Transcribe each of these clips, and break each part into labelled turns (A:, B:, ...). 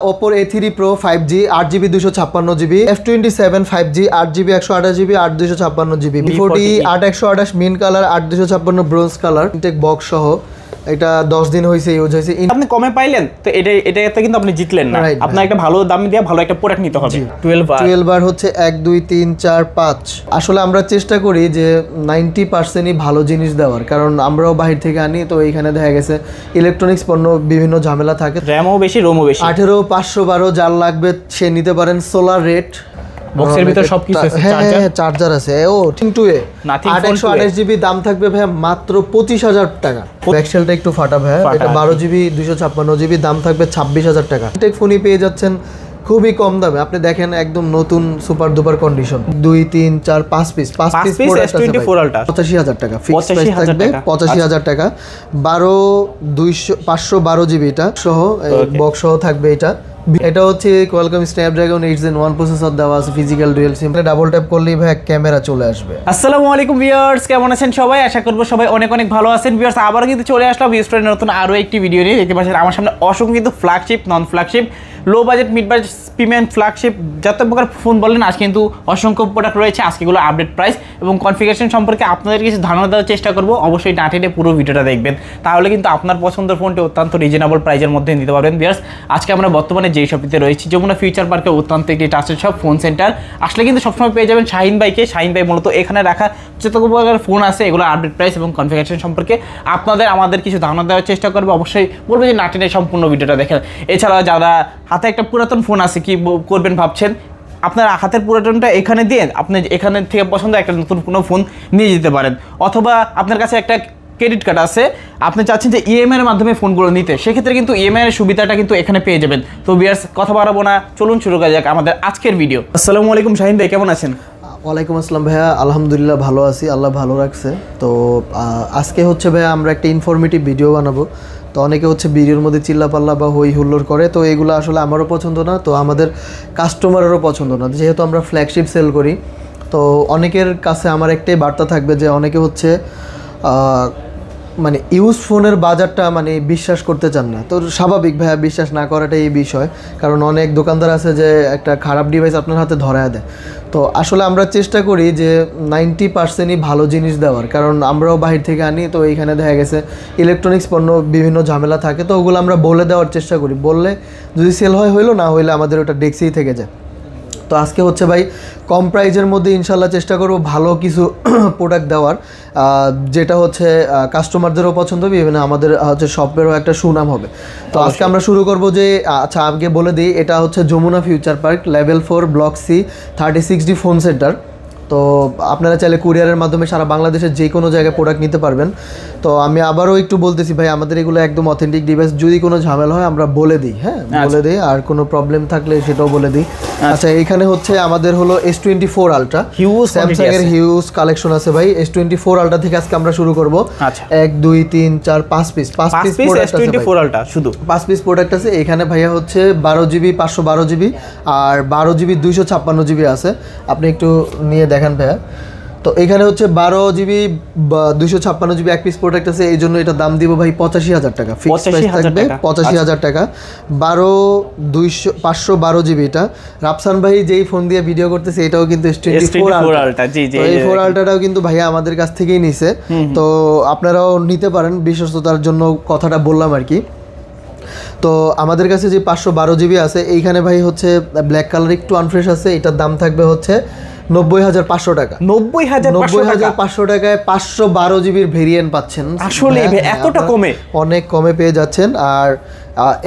A: Oppo A3 Pro 5G 8GB 256GB F27 5G 8GB 128GB 8256GB B40 8128 mint colour 8256 bronze colour intact box সহ এটা 10 দিন হইছে use হইছে।
B: আপনি কমে পাইলেন তো এটাতে কিন্তু আপনি জিতলেন না, আপনার একটা ভালো দাম দিয়ে ভালো একটা প্রোডাক্ট নিতে হবে।
A: 12 বার হচ্ছে 1 2 3 4 5। আসলে আমরা চেষ্টা করি যে 90%ই ভালো জিনিস দেওয়ার, কারণ আমরাও বাহির থেকে আনি, তো এইখানে দেখা গেছে ইলেকট্রনিক্স পণ্য বিভিন্ন ঝামেলা থাকে,
B: র‍্যামও বেশি রোমও বেশি।
A: 18 512 যার লাগবে সে নিতে পারেন। সোলার রেট
B: বক্সের ভিতর সবকিছু আছে,
A: চার্জার আছে, ও থিং2 এ 828GB দাম থাকবে ভাই মাত্র 25000 টাকা। ব্যাকসেলটা একটু ফাটা ভাই, এটা 12GB 256GB দাম থাকবে 26000 টাকা। টেক ফোনই পেয়ে যাচ্ছেন খুবই কম দামে। আপনি দেখেন একদম নতুন super দুপার condition, 2 3 4 5 piece
B: S24 ultra
A: 85000 টাকা ফিক্স প্রাইস থাকবে, 85000 টাকা। 512GB এটা সহ বক্স সহ থাকবে। এটা হচ্ছে কোয়ালকম স্ন্যাপড্রাগন 8 Gen 1 প্রসেসর দেওয়া আছে, physical dual SIM, double tap করলেই ভাই ক্যামেরা চলে আসবে।
B: আসসালামু আলাইকুম ভিউয়ার্স, কেমন আছেন সবাই? আশা করব সবাই অনেক অনেক ভালো আছেন। ভিউয়ার্স আবারও কিন্তু চলে আসলাম ভিউয়ার্স নতুন আরো একটি ভিডিও নিয়ে। দেখতে পাচ্ছেন আমার সামনে অসংখ্য কিন্তু ফ্ল্যাগশিপ, নন flagship, low budget, mid budget, premium, flagship যত প্রকার ফোন বলেন আজ কিন্তু অসংখ্য প্রোডাক্ট রয়েছে। আজকে এগুলো আপডেট প্রাইস এবং কনফিগারেশন সম্পর্কে আপনাদের কিছু ধারণা দেওয়ার চেষ্টা করব। অবশ্যই না টেনে পুরো ভিডিওটা দেখবেন, তাহলে কিন্তু আপনার পছন্দের ফোনটি অত্যন্ত রিজনেবল প্রাইসের মধ্যে নিতে পারবেন। ভিউয়ার্স আজকে আমরা বর্তমানে যেই শপিতে রয়েছি যমুনা ফিউচার পার্কে অত্যন্ত একটি ট্রাস্টেড শপ ফোন সেন্টার। আসলে কিন্তু সবসময় পেয়ে যাবেন শাহিন ভাইকে। শাহিন ভাই মূলত এখানে রাখা যত প্রকার ফোন আছে এগুলো আপডেট প্রাইস এবং কনফিগারেশন সম্পর্কে আমাদের কিছু ধারণা দেওয়ার চেষ্টা করবো। অবশ্যই বলবো যে না টেনে সম্পূর্ণ ভিডিওটা দেখেন। এছাড়াও যারা হাতে একটা পুরাতন ফোন আছে কি করবেন ভাবছেন, আপনার হাতের পুরাতনটা এখানে দিয়ে আপনি এখানে থেকে পছন্দ একটা নতুন কোনো ফোন নিয়ে যেতে পারেন। অথবা আপনার কাছে একটা ক্রেডিট কার্ড আছে, আপনি চাচ্ছেন যে ইএমআই এর মাধ্যমে ফোনগুলো নিতে, সেক্ষেত্রে কিন্তু ইএমআই এর সুবিধাটা কিন্তু এখানে পেয়ে যাবেন। তো ভিউয়ার্স কথা বাড়াবো না, চলুন শুরু করা যাক আমাদের আজকের ভিডিও। আসসালামু আলাইকুম শাহিন ভাই, কেমন আছেন?
A: ওয়ালাইকুম আসসালাম ভাইয়া, আলহামদুলিল্লাহ ভালো আছি, আল্লাহ ভালো রাখছে। তো আজকে হচ্ছে ভাইয়া আমরা একটা ইনফরমেটিভ ভিডিও বানাবো। তো অনেকে হচ্ছে ভিডিওর মধ্যে চিল্লাপাল্লা বা হই হুল্লোড় করে, তো এগুলো আসলে আমারও পছন্দ না, তো আমাদের কাস্টমারেরও পছন্দ না। যেহেতু আমরা ফ্ল্যাগশিপ সেল করি, তো অনেকের কাছে আমার একটাই বার্তা থাকবে যে অনেকে হচ্ছে মানে ইউজ ফোনের বাজারটা মানে বিশ্বাস করতে চান না। তো স্বাভাবিক ভাইয়া, বিশ্বাস না করাটাই এই বিষয়, কারণ অনেক দোকানদার আছে যে একটা খারাপ ডিভাইস আপনার হাতে ধরায় দেয়। তো আসলে আমরা চেষ্টা করি যে 90%ই ভালো জিনিস দেওয়ার, কারণ আমরাও বাহির থেকে আনি, তো এইখানে দেখা গেছে ইলেকট্রনিক্স পণ্য বিভিন্ন ঝামেলা থাকে, তো ওগুলো আমরা বলে দেওয়ার চেষ্টা করি। বললে যদি সেল হইলো, না হইলে আমাদের ওটা ডেস্কেই থেকে যায়। তো আজকে হচ্ছে ভাই কম প্রাইজের মধ্যে ইনশাল্লাহ চেষ্টা করব ভালো কিছু প্রোডাক্ট দেওয়ার, যেটা হচ্ছে কাস্টমারদেরও পছন্দ হবে, ইভেন আমাদের হচ্ছে শপেরও একটা সুনাম হবে। তো আজকে আমরা শুরু করব যে আচ্ছা আগে বলে দিই, এটা হচ্ছে Jamuna future park level 4 block C 36D phone centre. তো আপনারা চাইলে কুরিয়ারের মাধ্যমে সারা বাংলাদেশের যে কোনো জায়গায় প্রোডাক্ট নিতে পারবেন। তো আমি আবারও একটু বলতেছি ভাই, আমাদের এগুলো একদম অথেন্টিক ডিভাইস, যদি কোনো ঝামেলা হয় আমরা বলে দিই, হ্যাঁ বলে দিই, আর কোনো প্রবলেম থাকলে সেটাও বলে দিই। আচ্ছা এখানে হচ্ছে আমাদের হলো S24 আলট্রা,
B: হিউজ
A: স্যামসাং এর হিউজ কালেকশন আছে ভাই। S24 আলট্রা থেকে আজকে আমরা শুরু করব।
B: আচ্ছা
A: 1 2 3 4 5 পিস প্রোডাক্ট আছে,
B: S24 আলট্রা শুধু
A: 5 পিস প্রোডাক্ট আছে এখানে ভাইয়া। হচ্ছে 12GB 512GB আর 12GB 256GB আছে, আপনি একটু নিয়ে দেখেন ভাইয়া। তো এখানে হচ্ছে 12GB 256GB এক পিস প্রোডাক্ট আছে, এই জন্য এটা দাম দিব ভাই 85000 টাকা। ফিক্স প্রাইস থাকবে 85000 টাকা। 512GB এটা রাফসান ভাই যেই ফোন দিয়ে ভিডিও করতেছে, এটাও কিন্তু S24 আলট্রা। জি জি, এই 4 আলট্রাটাও কিন্তু ভাইয়া আমাদের কাছ থেকেই নিছে, তো আপনারাও নিতে পারেন, বিশ্বস্ততার জন্য কথাটা বললাম আর কি। তো আমাদের কাছে যে 512GB আছে এইখানে ভাই হচ্ছে ব্ল্যাক কালার একটু আনফ্রেশ আছে, এটার দাম থাকবে হচ্ছে 90500 টাকা। 90500 টাকায় 512GBর ভেরিয়েন্ট পাচ্ছেন।
B: আসলে এতটা কমে,
A: অনেক কমে পেয়ে যাচ্ছেন। আর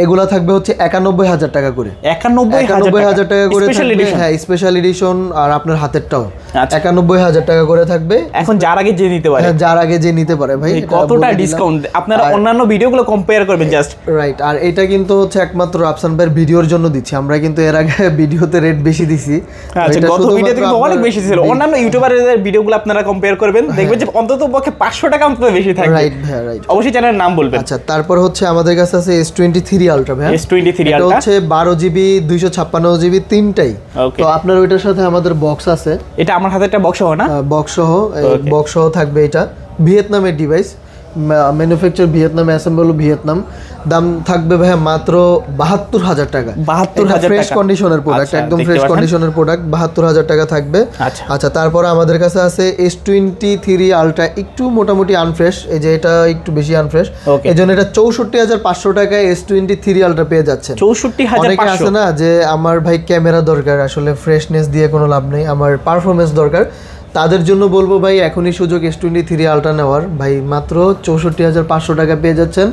A: এগুলা থাকবে হচ্ছে 91000 টাকা করে, 91000 টাকা করে থাকবে, হ্যাঁ স্পেশাল এডিশন, আর আপনার হাতেরটাও 91000 টাকা করে থাকবে।
B: এখন যার আগে যে নিতে পারে,
A: যার আগে যে নিতে পারে ভাই,
B: কতটা ডিসকাউন্ট আপনারা অন্যান্য ভিডিওগুলো কম্পেয়ার করবেন জাস্ট,
A: রাইট। আর এটা কিন্তু হচ্ছে একমাত্র আফসান ভাইয়ের ভিডিওর জন্য দিচ্ছি, আমরা কিন্তু এর আগে ভিডিওতে রেট বেশি দিছি।
B: আচ্ছা গত ভিডিওতে কিন্তু অনেক বেশি ছিল, অন্যান্য ইউটিউবারদের ভিডিওগুলো আপনারা কম্পেয়ার করবেন, দেখবেন যে অন্তত পক্ষে 500 টাকা অন্তত বেশি থাকবে।
A: রাইট ভাই, রাইট।
B: অবশ্যই চ্যানেলের নাম বলবেন।
A: আচ্ছা তারপর হচ্ছে আমাদের কাছে আছে S23 আলট্রা ভাই।
B: S23
A: আলট্রা হচ্ছে 12GB 256GB তিনটাই। তো আপনার ওইটার সাথে আমাদের বক্স আছে,
B: এটা আমার হাতে একটা বক্স সহ না,
A: বক্স সহ থাকবে। এটা ভিয়েতনামের device, manufacture Vietnam, assemble Vietnam. দাম থাকবে ভাইয়া মাত্র 72,000 টাকা।
B: 72,000
A: ফ্রেশ কন্ডিশনের প্রোডাক্ট, একদম ফ্রেশ কন্ডিশনের প্রোডাক্ট, 72,000 টাকা থাকবে। আচ্ছা, তারপরে আমাদের কাছে আছে S23 আলট্রা, একটু মোটামুটি আনফ্রেশ, এই যে এটা একটু বেশি আনফ্রেশ, এই জন্য এটা 64,500 টাকায় S23 আলট্রা পেয়ে যাচ্ছে।
B: 64,500।
A: অনেকে আছে না যে আমার ভাই ক্যামেরা দরকার, আসলে ফ্রেশনেস দিয়ে কোনো লাভ নেই, আমার পারফরমেন্স দরকার, তাদের জন্য বলবো ভাই এখনই সুযোগ S23 আলট্রা নেওয়ার। ভাই মাত্র 64,500 টাকা পেয়ে যাচ্ছেন,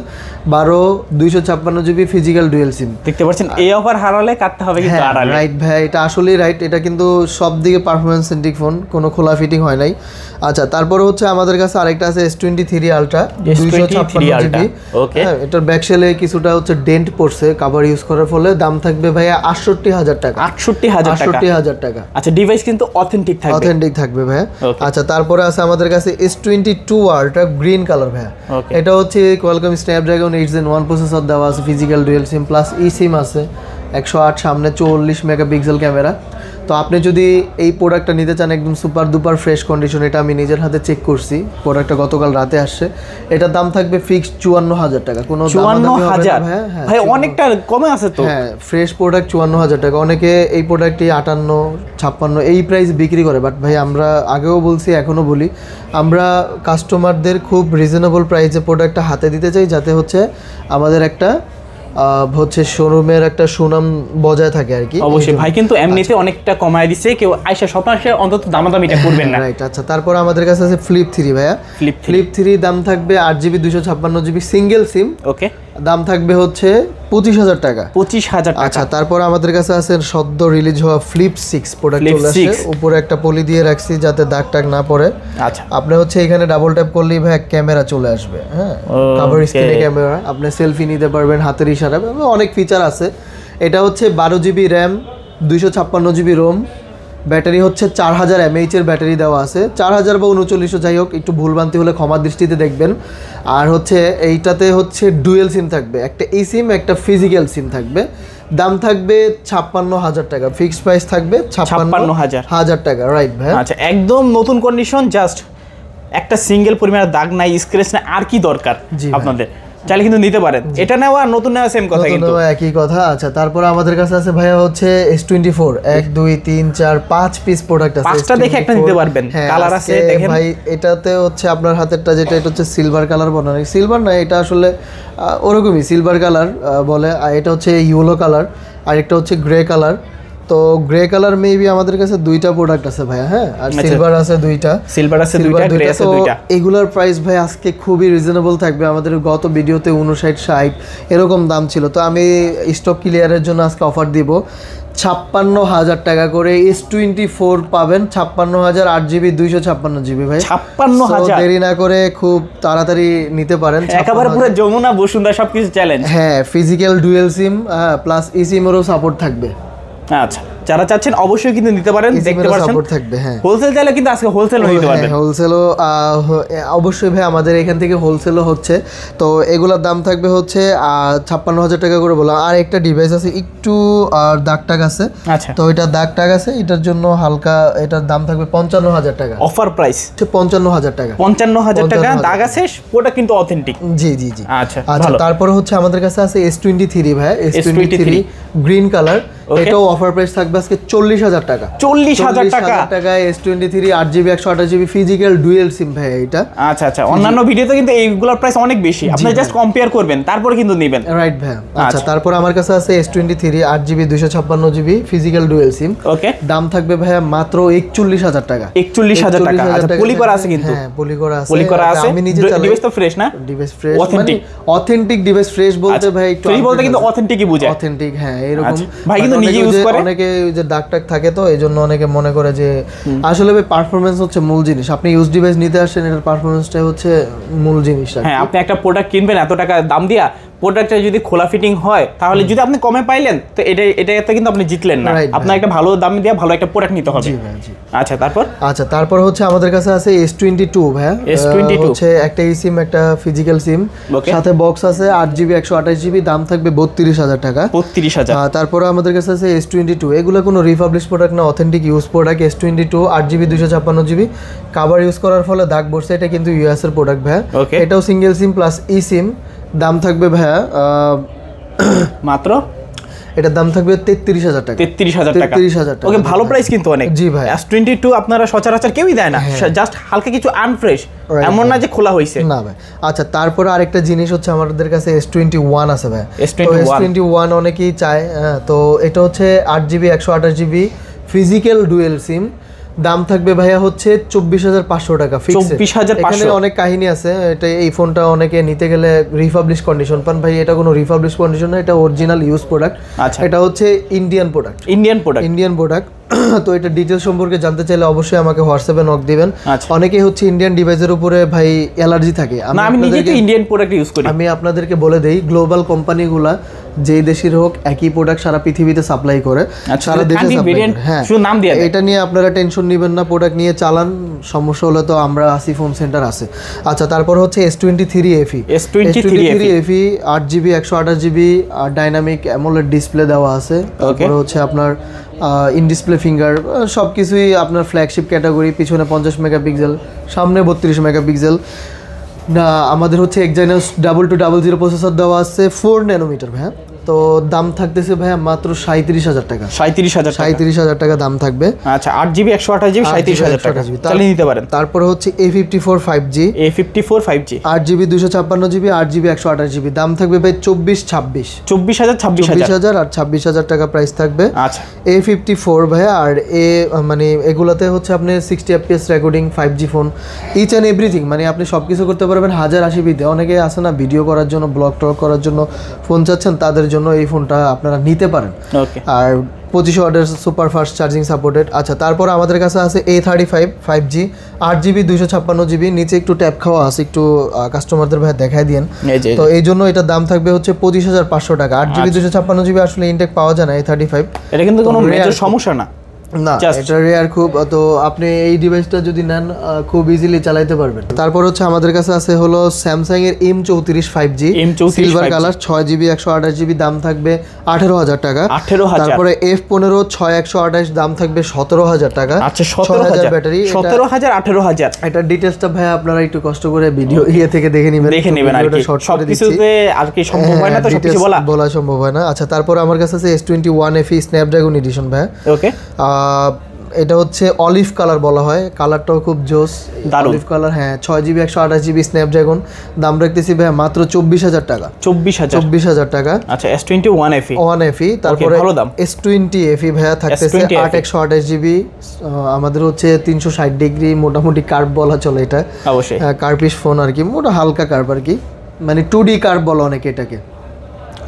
A: 12 256 GB ফিজিক্যাল ডুয়েল সিম।
B: দেখতে পাচ্ছেন এই অফার হারালে কাটতে হবে কিন্তু আড়ালে।
A: রাইট ভাই, এটা আসলেই রাইট, এটা কিন্তু সব দিকে পারফরমেন্স সেন্ট্রিক ফোন, কোনো খোলা ফিটিং হয় নাই। আচ্ছা, তারপরে হচ্ছে আমাদের কাছে আরেকটা আছে S23 আলট্রা 256 GB। হ্যাঁ, এটার ব্যাকশেলে কিছুটা হচ্ছে ডেন্ট পড়ছে কভার ইউজ করার ফলে। দাম থাকবে ভাইয়া 68,000 টাকা।
B: 68,000 টাকা। আচ্ছা, ডিভাইস কিন্তু অথেন্টিক
A: থাকবে ভাইয়া। আচ্ছা, তারপরে আছে আমাদের কাছে S22 আলট্রা গ্রিন কালার ভাইয়া। এটা হচ্ছে কোয়ালকম স্ন্যাপড্রাগন 8 Gen 1 প্রসেসর দেওয়া আছে, ফিজিক্যাল ডুয়েল সিম প্লাস ই সিম আছে, 108 সামনে 44 মেগাপিক্সেল ক্যামেরা। তো আপনি যদি এই প্রোডাক্টটা নিতে চান একদম সুপার দুপার ফ্রেশ কন্ডিশন, এটা আমি নিজের হাতে চেক করছি, প্রোডাক্টটা গতকাল রাতে আসছে, এটার দাম থাকবে ফিক্সড 54,000 টাকা। কোনো
B: 54,000 ভাই, অনেকটা কমে আছে তো।
A: হ্যাঁ, ফ্রেশ প্রোডাক্ট 54,000 টাকা। অনেকে এই প্রোডাক্টটি 58, 56 এই প্রাইস বিক্রি করে, বাট ভাই আমরা আগেও বলছি এখনও বলি, আমরা কাস্টমারদের খুব রিজনেবল প্রাইসে প্রোডাক্টটা হাতে দিতে চাই, যাতে হচ্ছে আমাদের একটা হচ্ছে শোরুমের একটা সুনাম বজায় থাকে আর কি।
B: অবশ্যই ভাই, কিন্তু এমনিতে অনেকটা কমায় দিছে, কেউ আইসা শতাংশে অন্তত দামাদামিটা করবেন না।
A: রাইট। আচ্ছা, তারপর আমাদের কাছে আছে ফ্লিপ 3 ভাইয়া। ফ্লিপ 3 দাম থাকবে 8GB 256 GB সিঙ্গেল সিম। ওকে, দাম থাকবে হচ্ছে 25,000 টাকা।
B: 25,000 টাকা।
A: আচ্ছা, তারপর আমাদের কাছে আছে সদ্য রিলিজ হওয়া ফ্লিপ 6 প্রোডাক্ট চলে আসছে, উপরে একটা পলি দিয়ে রাখছি যাতে দাগ টাগ না পড়ে।
B: আচ্ছা,
A: আপনি হচ্ছে এখানে ডাবল ট্যাপ করলেই ভাই ক্যামেরা চলে আসবে। হ্যাঁ, কভার স্ক্রিনে ক্যামেরা, আপনি সেলফি নিতে পারবেন হাতের ইশারায়, অনেক ফিচার আছে। এটা হচ্ছে 12GB RAM, 256 GB Rome, battery হচ্ছে 4000 mAh এর ব্যাটারি দেওয়া আছে, 4000 বা 3900 যাই হোক, একটু ভুলভ্রান্তি হলে ক্ষমার দৃষ্টিতে দেখবেন। আর হচ্ছে এইটাতে হচ্ছে ডুয়েল সিম থাকবে, একটা ই সিম একটা ফিজিক্যাল সিম থাকবে। দাম থাকবে 56,000 টাকা, ফিক্সড প্রাইস থাকবে 56,000 টাকা। রাইট ভাই।
B: আচ্ছা, একদম নতুন কন্ডিশন, জাস্ট একটা সিঙ্গেল পরিমাণের দাগ নাই, স্ক্র্যাচ নাই, আর কি দরকার আপনাদের, চাইলে কিন্তু নিতে পারেন। এটা নেওয়া নতুন নেওয়া সেম কথা, কিন্তু
A: একই কথা। আচ্ছা, তারপরে আমাদের কাছে আছে ভাইয়া হচ্ছে S24 1 2 3 4 5 পিস প্রোডাক্ট আছে,
B: 5টা দেখে একটা নিতে পারবেন। কালার আছে দেখেন
A: ভাই, এটাতে হচ্ছে আপনার হাতেরটা যেটা, এটা হচ্ছে সিলভার কালার বানানো, সিলভার না, এটা আসলে ওরকমই সিলভার কালার বলে, আর এটা হচ্ছে ইয়েলো কালার, আর একটা হচ্ছে গ্রে কালার। তো গ্রে কালার মেবি আমাদের কাছে দুইটা প্রোডাক্ট আছে ভাইয়া। হ্যাঁ, আর সিলভার আছে দুইটা,
B: গ্রে আছে দুইটা।
A: এগুলোর প্রাইস ভাই আজকে খুবই রিজনেবল থাকবে। আমাদের গত ভিডিওতে 59-60 এরকম দাম ছিল, তো আমি স্টক ক্লিয়ারের জন্য আজকে অফার দিব 56,000 টাকা করে। S24 পাবেন 56,000, 8GB 256 GB ভাই।
B: 56,000,
A: দেরি না করে খুব তাড়াতাড়ি নিতে পারেন।
B: একেবারে পুরো যমুনা বসুন্ধরা সবকিছু চ্যালেঞ্জ।
A: হ্যাঁ, ফিজিক্যাল ডুয়েল সিম প্লাস ই সিমেরও সাপোর্ট থাকবে।
B: আচ্ছা, যারা চাচ্ছেন অবশ্যই কিন্তু নিতে পারেন, দেখতে পাচ্ছেন
A: সাপোর্ট থাকবে। হ্যাঁ,
B: হোলসেল চাইলে কিন্তু আজকে হোলসেল নিতে পারবেন।
A: হোলসেলও অবশ্যই ভাই আমাদের এখান থেকে হোলসেলও হচ্ছে। তো এগুলোর দাম থাকবে হচ্ছে 56,000 টাকা করে বললাম। আর একটা ডিভাইস আছে একটু দাগ টাগ আছে,
B: আচ্ছা,
A: তো এটা দাগ টাগ আছে, এটার জন্য হালকা, এটার দাম থাকবে 55,000 টাকা।
B: অফার প্রাইস
A: 55,000 টাকা।
B: 55,000 টাকা, দাগ আছে, ওটা কিন্তু অথেন্টিক।
A: জি জি জি।
B: আচ্ছা,
A: তারপরে হচ্ছে আমাদের কাছে আছে S23 ভাই, S23 গ্রিন কালার, এটাও অফার প্রাইস থাকবে আজকে 40,000 টাকা।
B: 40,000
A: টাকা S23 8GB 128GB physical dual সিম ভাই এটা।
B: আচ্ছা আচ্ছা, অন্যান্য ভিডিওতে কিন্তু এইগুলোর প্রাইস অনেক বেশি, আপনি জাস্ট কম্পেয়ার করবেন তারপরে কিন্তু নেবেন।
A: রাইট ভাই। আচ্ছা, তারপর আমার কাছে আছে S23 8GB 256GB physical dual সিম। ওকে, দাম থাকবে ভাই মাত্র 41,000 টাকা।
B: 41,000 টাকা। আচ্ছা, পলি করা আছে কিন্তু।
A: হ্যাঁ, পলি করা আছে।
B: আমি নিজে চালাই। ডিভাইস তো ফ্রেশ না?
A: Device fresh, authentic device. Fresh বলতে ভাই একটু
B: ফ্রেশ বলতে কিন্তু অথেন্টিকই বোঝায়।
A: অথেন্টিক, হ্যাঁ, এরকম
B: ভাই কিন্তু নিজে ইউজ করে।
A: অনেকে যে দাগ টাগ থাকে, তো এইজন্য অনেকে মনে করে যে আসলে ভাই পারফরম্যান্স হচ্ছে মূল জিনিস। আপনি ইউজ ডিভাইস নিতে আসেন, এটার পারফরম্যান্সটাই হচ্ছে মূল জিনিস।
B: হ্যাঁ, আপনি একটা প্রোডাক্ট কিনবেন এত টাকা দাম দিয়া, প্রোডাক্টটা যদি খোলা ফিটিং হয় তাহলে যদি আপনি কমে পাইলেন তো এটাতে কিন্তু আপনি জিতলেন না, আপনার একটা ভালো দাম দিয়ে ভালো একটা প্রোডাক্ট নিতে হবে। আচ্ছা তারপর
A: হচ্ছে আমাদের কাছে আছে S22 ভাই। S22 হচ্ছে একটা eSIM, একটা ফিজিক্যাল সিম, সাথে বক্স আছে 8GB 128GB, দাম থাকবে 32,000 টাকা।
B: 32,000।
A: তারপর আমাদের কাছে আছে S22, এগুলো কোনো রিপাবলিশ প্রোডাক্ট না, authentic use product. S22 8GB 256GB, cover use করার ফলে দাগ পড়ছে, এটা কিন্তু ইউএস এর প্রোডাক্ট ভাই। এটাও সিঙ্গেল সিম প্লাস eSIM, দাম থাকবে ভাইয়া
B: মাত্র,
A: এটার দাম থাকবে 33,000 টাকা।
B: 33,000 টাকা।
A: 33,000 টাকা।
B: ওকে, ভালো প্রাইস কিন্তু অনেক।
A: জি ভাই।
B: S22 আপনারা সচরাচর কেউই দেয় না, জাস্ট হালকা কিছু আনফ্রেশ, এমন না যে খোলা হইছে
A: না ভাই। আচ্ছা, তারপরে আরেকটা জিনিস হচ্ছে আমাদের কাছে S21 আছে ভাই। S21 অনেকেই চায়, তো এটা হচ্ছে 8GB 128GB ফিজিক্যাল ডুয়েল সিম, দাম থাকবে ভাইয়া হচ্ছে 24,500 টাকা ফিক্সড।
B: 24,500।
A: এখানে অনেক কাহিনী আছে, এটা এই ফোনটা অনেকে নিতে গেলে রিপাবলিশ কন্ডিশন পান ভাই, এটা কোনো রিপাবলিশ কন্ডিশন না, এটা অরিজিনাল ইউজ প্রোডাক্ট। এটা হচ্ছে ইন্ডিয়ান প্রোডাক্ট। তো এটা ডিটেইলস সম্পর্কে জানতে চাইলে অবশ্যই আমাকে হোয়াটসঅ্যাপে নক দিবেন। অনেকেই হচ্ছে ইন্ডিয়ান ডিভাইসের উপরে ভাই অ্যালার্জি থাকে,
B: আমি নিজে তো ইন্ডিয়ান প্রোডাক্ট ইউজ করি।
A: আমি আপনাদেরকে বলে দেই, গ্লোবাল কোম্পানিগুলা যেই দেশের হোক একই প্রোডাক্ট সারা পৃথিবীতে সাপ্লাই করে, সারা দেশে সাপ্লাই করে। হ্যাঁ, শুধু নাম দিয়ে এটা নিয়ে আপনারা টেনশন নেবেন না, প্রোডাক্ট নিয়ে চালান, সমস্যা হলে তো আমরা আসি, ফোন সেন্টার আছে। আচ্ছা, তারপর হচ্ছে S23 FE। S23 FE 8GB 128GB dynamic AMOLED display দেওয়া আছে। তারপরে হচ্ছে আপনার ইন ডিসপ্লে ফিঙ্গার, সব কিছুই আপনার ফ্ল্যাগশিপ ক্যাটাগরি, পিছনে 50 মেগাপিক্সেল, সামনে 32 মেগাপিক্সেল। না, আমাদের হচ্ছে Exynos 2200 প্রসেসর দেওয়া আছে 4 ন্যানোমিটার ভাই। তো দাম থাকতেছে ভাইয়া মাত্র 37,000 টাকা। 37,000 টাকা দাম থাকবে।
B: আচ্ছা, 8GB 128GB 37,000 টাকা চালিয়ে নিতে পারেন।
A: তারপরে হচ্ছে A54 5G 8GB 256GB 8GB 128GB, দাম থাকবে ভাই 24,000 আর 26,000 টাকা প্রাইস থাকবে।
B: আচ্ছা,
A: A54 ভাইয়া, আর মানে এগুলাতে হচ্ছে আপনি 60 FPS recording, 5G phone, each and everything, মানে আপনি সব কিছু করতে পারবেন 1080p-তে। অনেকে আছে না ভিডিও করার জন্য, ব্লগ টক করার জন্য ফোন চাচ্ছেন, তাদের জন্য এই ফোনটা আপনারা নিতে পারেন। আর 25 ওয়াটের সুপার ফাস্ট চার্জিং সাপোর্টেড। আচ্ছা, তারপর আমাদের কাছে আছে A35 5G 8GB 256GB, নিচে একটু ট্যাপ খাওয়া আছে, একটু কাস্টমারদের ভাই দেখাই দিয়েন। তো এই জন্য এটার দাম থাকবে হচ্ছে 25,500 টাকা। 8GB 256GB আসলে ইনটেক পাওয়া যায় না A35,
B: এটা কিন্তু কোনো মেজর সমস্যা না,
A: এটা রেয়ার খুব। তো আপনি এই ডিভাইসটা যদি নেন খুব ইজিলি চালাইতে পারবেন। তারপর হচ্ছে আমাদের কাছে আছে হলো স্যামসাং এর M34 5G silver colour 6GB 128GB, দাম থাকবে 18,000 টাকা। তারপরে F15 6128, দাম থাকবে 17,000 টাকা।
B: আচ্ছা, 17,000
A: ব্যাটারি,
B: 17,000 18,000।
A: এটা ডিটেইলসটা ভাই আপনারা একটু কষ্ট করে ভিডিও থেকে দেখে নেবেন
B: আর কি, সবকিছুতে আর কি সম্ভব হয় না, তো সবকিছু বলা সম্ভব হয় না। আচ্ছা, তারপর আমার কাছে আছে S21 FE স্ন্যাপড্রাগন এডিশন ভাই। ওকে, এটা হচ্ছে অলিভ কালার বলা হয়, কালারটাও খুব জোস, অলিভ কালার। হ্যাঁ, 6GB 128GB স্ন্যাপড্রাগন, দাম রাখতেছি ভাই মাত্র 24,000 টাকা। 24,000 টাকা। আচ্ছা, S21 FE।
A: তারপরে S20 FE ভাইয়া থাকতেছে 8 128GB, আমাদের হচ্ছে 360 ডিগ্রি মোটামুটি কার্ভ বলা চলে, এটা অবশ্যই কার্ভিশ ফোন আর কি, মোটা হালকা কার্ভ আর কি, মানে 2D কার্ভ বলা অনেকে এটাকে।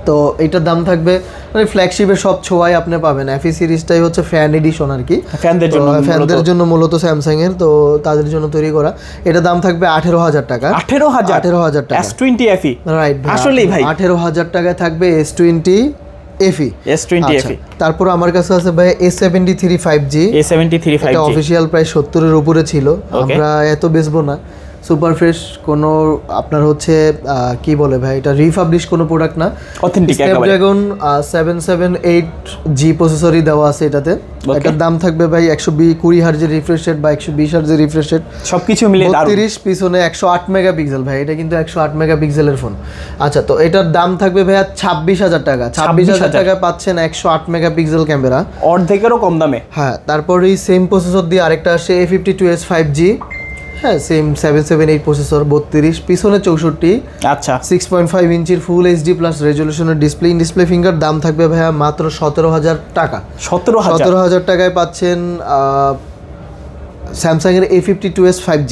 A: তো এটার দাম থাকবে, মানে ফ্ল্যাগশিপের সব ছোঁয়াই আপনি পাবেন। FE সিরিজটাই হচ্ছে ফ্যান এডিশন আর কি, ফ্যানদের জন্য মূলত স্যামসাং এর, তো তাদের জন্য তৈরি করা। এটা দাম থাকবে 18,000 টাকা। 18,000 টাকা
B: S20 FE,
A: রাইট
B: আসলেই ভাই
A: 18,000 টাকায় থাকবে S20 FE। তারপর আমার কাছে আছে ভাই A73 5G। এটা অফিশিয়াল প্রাইস 70 এর উপরে ছিল, আমরা এত বেচবো না। সুপার ফ্রেশ কোনো আপনার হচ্ছে কি বলে ভাই, এটা রিপাবলিশ কোনো প্রোডাক্ট না, অথেন্টিক স্ন্যাপড্রাগন 778G প্রসেসরই দেওয়া আছে এটাতে। এটার দাম থাকবে ভাই 120 Hz রিফ্রেশ রেট বা 120 Hz রিফ্রেশ রেট,
B: সবকিছু মিলে
A: 32, পিছনে 108 মেগাপিক্সেল ভাই, এটা কিন্তু 108 মেগাপিক্সেলের ফোন। আচ্ছা, তো এটার দাম থাকবে ভাইয়া 26,000 টাকা। 26,000 টাকায় পাচ্ছেন 108 মেগাপিক্সেল ক্যামেরা,
B: অর্ধেকেরও কম দামে।
A: হ্যাঁ, তারপর এই সেম প্রসেসর দিয়ে আরেকটা আসে A52s 5G, হ্যাঁ সেম 778 প্রসেসর, 32, পিছনে 64। আচ্ছা, 6.5 ইঞ্চির ফুল HD প্লাস রেজলিউশনের ডিসপ্লে, ইন ডিসপ্লে ফিঙ্গার, দাম থাকবে ভাইয়া মাত্র 17,000 টাকা। 17,000 টাকায় পাচ্ছেন স্যামসাং এর A52s 5G।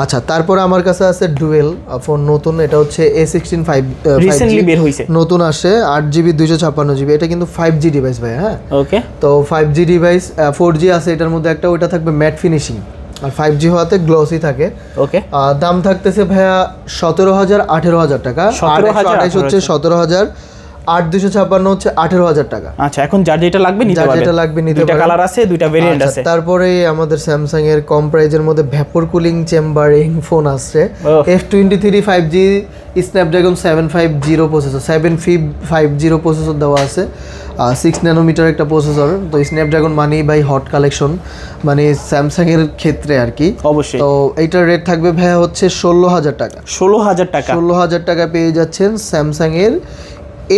A: আচ্ছা, তারপরে আমার কাছে আছে ডুয়েল ফোন নতুন, এটা হচ্ছে A16
B: রিসেন্টলি বের হইছে,
A: নতুন আসে 8GB 256GB, এটা কিন্তু 5G ডিভাইস ভাই। হ্যাঁ,
B: ওকে,
A: তো 5G ডিভাইস 4G আছে এটার মধ্যে একটা, ওটা থাকবে ম্যাট ফিনিশিং। আর 5G হওয়াতে গ্লসি থাকে।
B: ওকে,
A: দাম থাকতেছে ভাইয়া 17,000 18,000 টাকা।
B: 17,000
A: হচ্ছে 17,000, 8,256 হচ্ছে 18,000 টাকা।
B: আচ্ছা, এখন যার যেটা লাগবে নিতে পারবেন,
A: যেটা লাগবে নিতে
B: দুইটা
A: পারবেন।
B: কালার আছে, দুইটা ভেরিয়েন্ট আছে।
A: তারপরে আমাদের স্যামসাং এর কম প্রাইজের মধ্যে ভ্যাপর কুলিং চেম্বারিং ফোন আসছে। F23 5G Snapdragon 750 processor, 750 processor দেওয়া আছে, 6 ন্যানোমিটার একটা প্রসেসর। তো স্ন্যাপড্রাগন মানি বাই হট কালেকশন, মানে স্যামসাং এর ক্ষেত্রে আর কি।
B: অবশ্যই।
A: তো এইটার রেট থাকবে ভাইয়া হচ্ছে 16,000 টাকা।
B: 16,000 টাকা।
A: 16,000 টাকা পেয়ে যাচ্ছেন স্যামসাং এর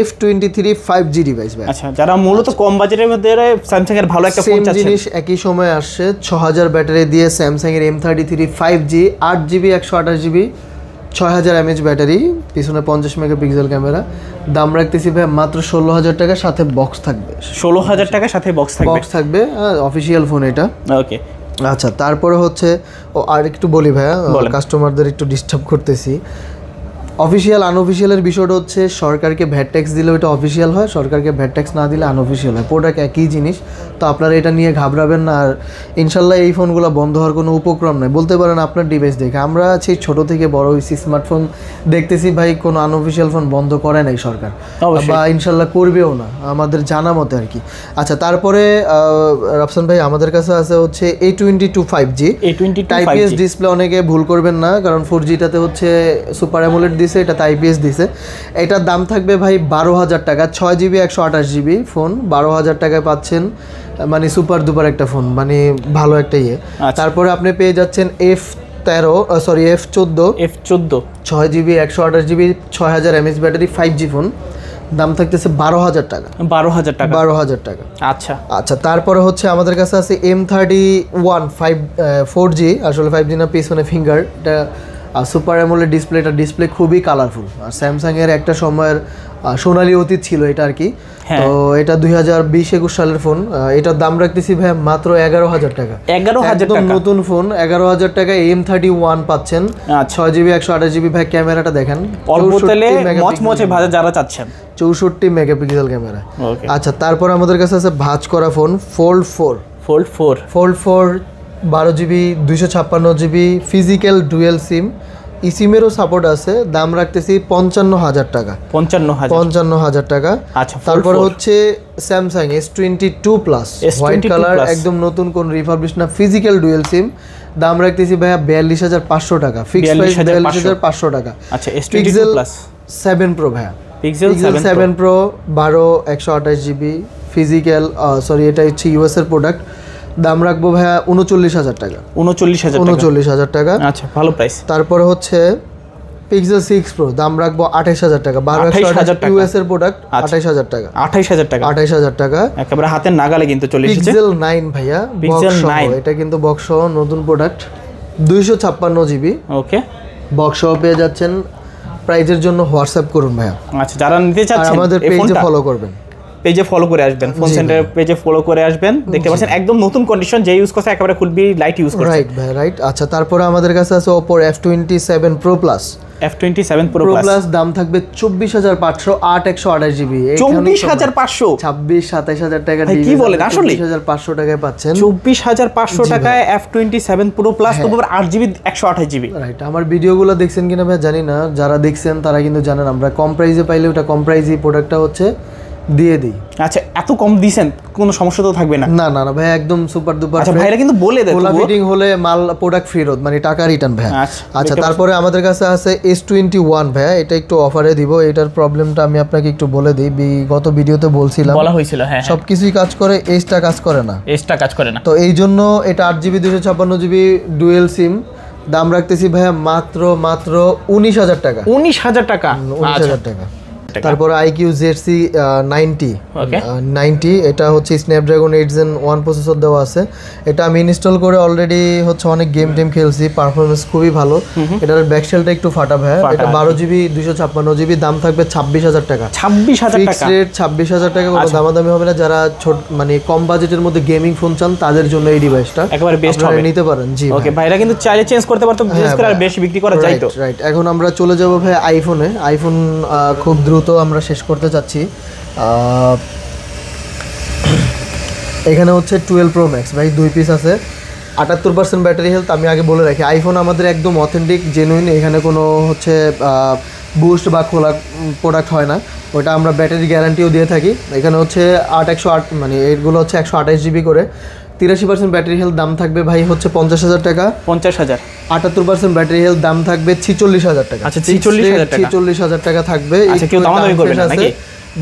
A: F23 5G ডিভাইস ভাই।
B: আচ্ছা, যারা মূলত কম বাজেটের মধ্যে স্যামসাং এর ভালো একটা ফোন চাচ্ছেন,
A: জিনিস একই সময় আসছে 6000 ব্যাটারি দিয়ে স্যামসাং এর M33 5G 8GB 128GB 6000 mAh battery, পিছনে 50 মেগাপিক্সেল ক্যামেরা। দাম রাখতেছি ভাই মাত্র 16,000 টাকা, সাথে বক্স থাকবে।
B: 16,000 টাকার সাথে বক্স থাকবে।
A: বক্স থাকবে, অফিশিয়াল ফোন এটা।
B: ওকে,
A: আচ্ছা, তারপরে হচ্ছে আর একটু বলি ভাইয়া, কাস্টমারদের একটু ডিস্টার্ব করতেছি। অফিসিয়াল আনঅফিসিয়ালের বিষয়টা হচ্ছে সরকারকে ভ্যাট ট্যাক্স দিলে ওইটা অফিসিয়াল হয়, সরকারকে ভ্যাট ট্যাক্স না দিলে আনঅফিসিয়াল হয়। প্রোডাক্ট একই জিনিস, তো আপনারা এটা নিয়ে ঘাবড়াবেন না। আর ইনশাল্লাহ এই ফোনগুলো বন্ধ হওয়ার কোনো উপক্রম নেই। বলতে পারেন আপনার ডিভাইস দেখে আমরা সেই ছোটো থেকে বড় হয়েছি, স্মার্টফোন দেখতেছি ভাই, কোনো আনঅফিসিয়াল ফোন বন্ধ করে নাই সরকার, বা ইনশাল্লাহ করবেও না আমাদের জানা মতে আর কি। আচ্ছা, তারপরে রাফসান ভাই আমাদের কাছে আছে হচ্ছে A22 5G টাইপিএস ডিসপ্লে। অনেকে ভুল করবেন না, কারণ 4Gটাতে হচ্ছে সুপার অ্যামোলেড দিছে, এটাতে আইপিএস দিছে। এটার দাম থাকবে ভাই 12,000 টাকা। 6GB 128GB ফোন 12,000 টাকায় পাচ্ছেন, মানে সুপার দুপার একটা ফোন, মানে ভালো একটা ইয়ে। তারপরে আপনি পেয়ে যাচ্ছেন F14 6GB 128GB 6000 mAh battery 5G phone. দাম থাকতেছে 12,000 টাকা। 12,000 টাকা।
B: আচ্ছা
A: আচ্ছা, তারপরে হচ্ছে আমাদের কাছে আছে M31 4G, আসলে 5G না, পিছনে ফিঙ্গার। এটা সুপার অ্যামোলেড ডিসপ্লে, এটা ডিসপ্লে খুবই কালারফুল। আর স্যামসাং এর একটা সময়ের সোনালী অতীত ছিল এটা আর কি। তো এটা 2020-21 সালের ফোন। এটার দাম রাখতেছি ভাই মাত্র 11,000 টাকা।
B: 11,000 টাকা,
A: নতুন ফোন। 11,000 টাকা M31 পাচ্ছেন, 6GB 128GB। ভাই ক্যামেরাটা দেখেন,
B: অল্প তেলে মচমচে ভাজা যারা চাচ্ছেন,
A: 64 মেগাপিক্সেল ক্যামেরা। আচ্ছা, তারপর আমাদের কাছে আছে ভাঁজ করা phone Fold 4 12GB 256GB physical dual sim, ইসিমেরও সাপোর্ট আছে। দাম রাখতেছি 55,000 টাকা। 55,000 টাকা।
B: আচ্ছা,
A: তারপর হচ্ছে Samsung S22 plus white colour, একদম নতুন, কোন রিফারবিশ না, ফিজিক্যাল ডুয়েল সিম। দাম রাখতেছি ভাইয়া 42,500 টাকা। ফিক্সড প্রাইস 42,500 টাকা।
B: আচ্ছা, S22 প্লাস
A: 7 Pro ভাইয়া,
B: Pixel
A: 7 Pro 12 128GB physical, sorry এটা হচ্ছে ইউএস এর প্রোডাক্ট। দাম রাখবো ভাইয়া 39,000 টাকা। 39,000 টাকা।
B: আচ্ছা, ভালো প্রাইস।
A: তারপরে হচ্ছে Pixel 6 Pro, দাম রাখবো 28,000 টাকা। 12,128 ইউএস এর প্রোডাক্ট, 28,000 টাকা। 28,000 টাকা
B: একেবারে হাতের নাগালে কিন্তু চলে এসেছে।
A: Pixel 9 ভাইয়া,
B: Pixel 9,
A: এটা কিন্তু বক্স সহ নতুন প্রোডাক্ট, 256GB।
B: ওকে,
A: বক্স সহ পেয়ে যাচ্ছেন। প্রাইজের জন্য হোয়াটসঅ্যাপ করুন ভাইয়া।
B: আচ্ছা, যারা নিতে চাচ্ছেন
A: আমাদের পেজে ফলো করবেন,
B: পেজে ফলো করে আসবেন, ফোন সেন্টার পেজে ফলো করে আসবেন। দেখতে পাচ্ছেন একদম নতুন কন্ডিশন, যে ইউজ করছে একেবারে খুবই লাইট ইউজ করছে।
A: রাইট ভাই, রাইট। আচ্ছা, তারপরে আমাদের কাছে আছে Oppo F27 Pro Plus।
B: F27 Pro Plus
A: দাম থাকবে 24,500, 8 128GB।
B: 24,500,
A: 26-27,000 টাকা।
B: কি বলেন, আসলে
A: 24,500 টাকায় পাচ্ছেন।
B: 24,500 টাকায় F27 Pro Plus, তো 8GB 128GB।
A: রাইট, আমার ভিডিওগুলো দেখছেন কিনা ভাই জানি না, যারা দেখছেন তারা কিন্তু জানেন আমরা কম প্রাইসে পাইলে ওটা কম প্রাইসে প্রোডাক্টটা হচ্ছে দিয়ে দিই।
B: আচ্ছা, এত কম দিছেন, কোনো সমস্যা তো থাকবে না? না
A: না না ভাই, একদম সুপার দুপার।
B: আচ্ছা, ভাইরা কিন্তু বলে দেয়
A: কোলা ফিটিং হলে মাল প্রোডাক্ট ফেরত, মানে টাকা রিটার্ন ভাই। আচ্ছা, তারপরে আমাদের কাছে আছে S21 ভাই, এটা একটু অফারে দিব। এটার প্রবলেমটা আমি আপনাকে একটু বলে দিই, গত ভিডিওতে বলছিলাম,
B: বলা হয়েছিল। হ্যাঁ,
A: সবকিছুই কাজ করে, এসটা কাজ করে না,
B: এসটা কাজ করে না।
A: তো এই জন্য এটা 8GB 256GB ডুয়েল সিম। দাম রাখতেছি ভাইয়া মাত্র 19,000 টাকা।
B: 19,000 টাকা।
A: 19,000 টাকা। তারপর IQ ZC 90, এটা হচ্ছে স্ন্যাপড্রাগন 8 Gen 1 প্রসেসর দেওয়া আছে। এটা আমি ইনস্টল করে অলরেডি হচ্ছে অনেক গেম টেম খেলছি, পারফরমেন্স খুবই ভালো। এটার ব্যাকশেলটা একটু ফাটা ভাই। এটা 12GB 256GB, দাম থাকবে 26,000 টাকা।
B: 26,000 টাকা,
A: রেট 26,000 টাকা। কোনো দামাদামি হবে না। যারা ছোট মানে কম বাজেটের মধ্যে গেমিং ফোন চান তাদের জন্য এই ডিভাইসটা
B: একেবারে বেস্ট হবে,
A: নিতে পারেন। জি
B: ওকে, ভাইরা কিন্তু চাইলে চেঞ্জ করতে পারতো, বিশেষ করে আর বেশি বিক্রি করা যায় তো।
A: রাইট, এখন আমরা চলে যাব ভাই আইফোনে। আইফোন খুব দ্রুত আমরা শেষ করতে চাচ্ছি। এখানে হচ্ছে 12 Pro Max ভাই, 2 পিস আছে। 78% ব্যাটারি হেলথ। আমি আগে বলে রাখি আইফোন আমাদের একদম অথেন্টিক জেনুইন, এখানে কোনো হচ্ছে বুস্ট বা খোলা প্রোডাক্ট হয় না, ওটা আমরা ব্যাটারি গ্যারান্টিও দিয়ে থাকি। এখানে হচ্ছে 8 মানে এইগুলো হচ্ছে 128 জিবি করে। 83% ব্যাটারি হেলথ, দাম থাকবে ভাই হচ্ছে 50,000 টাকা।
B: 50,000।
A: 78% ব্যাটারি হেলথ, দাম থাকবে 46,000 টাকা।
B: আচ্ছা 46,000 টাকা।
A: 46,000 টাকা থাকবে।
B: আচ্ছা কেউ দামাদামি করবে না নাকি?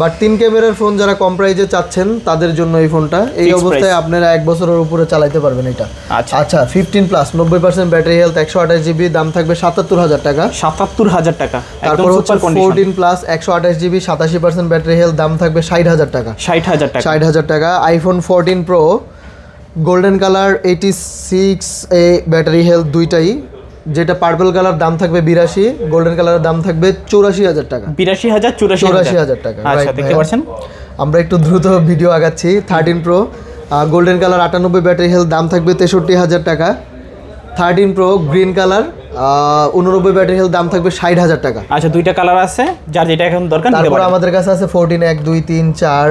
A: বাট 3 ক্যামেরার ফোন যারা কম প্রাইজে চাচ্ছেন তাদের জন্য এই ফোনটা, এই অবস্থায় আপনারা 1 বছরের উপরে চালাতে পারবেন এটা। আচ্ছা 15+, 90% ব্যাটারি হেলথ, 128 জিবি, দাম থাকবে 77,000 টাকা।
B: 77,000 টাকা।
A: তারপর হচ্ছে 14+, 128 জিবি, 87% ব্যাটারি হেলথ, দাম থাকবে 60,000 টাকা।
B: 60,000 টাকা।
A: 60,000 টাকা। IPhone 14 pro golden colour, 86 battery health দুইটাই, যেটা পার্পল কালার দাম থাকবে 82, গোল্ডেন কালারের দাম থাকবে 84,000 টাকা।
B: 82,000
A: 84,000 টাকা।
B: আচ্ছা দেখতে পাচ্ছেন,
A: আমরা একটু দ্রুত ভিডিও আগাচ্ছি। 13 pro golden colour, 98 battery health, দাম থাকবে 63,000 টাকা। 13 pro green colour, 89 battery health, দাম থাকবে 60,000 টাকা।
B: আচ্ছা দুইটা কালার আছে, যার যেটা এখন দরকার নিতে
A: তারপর
B: পারেন।
A: আমাদের কাছে আছে 14 1 2 3 4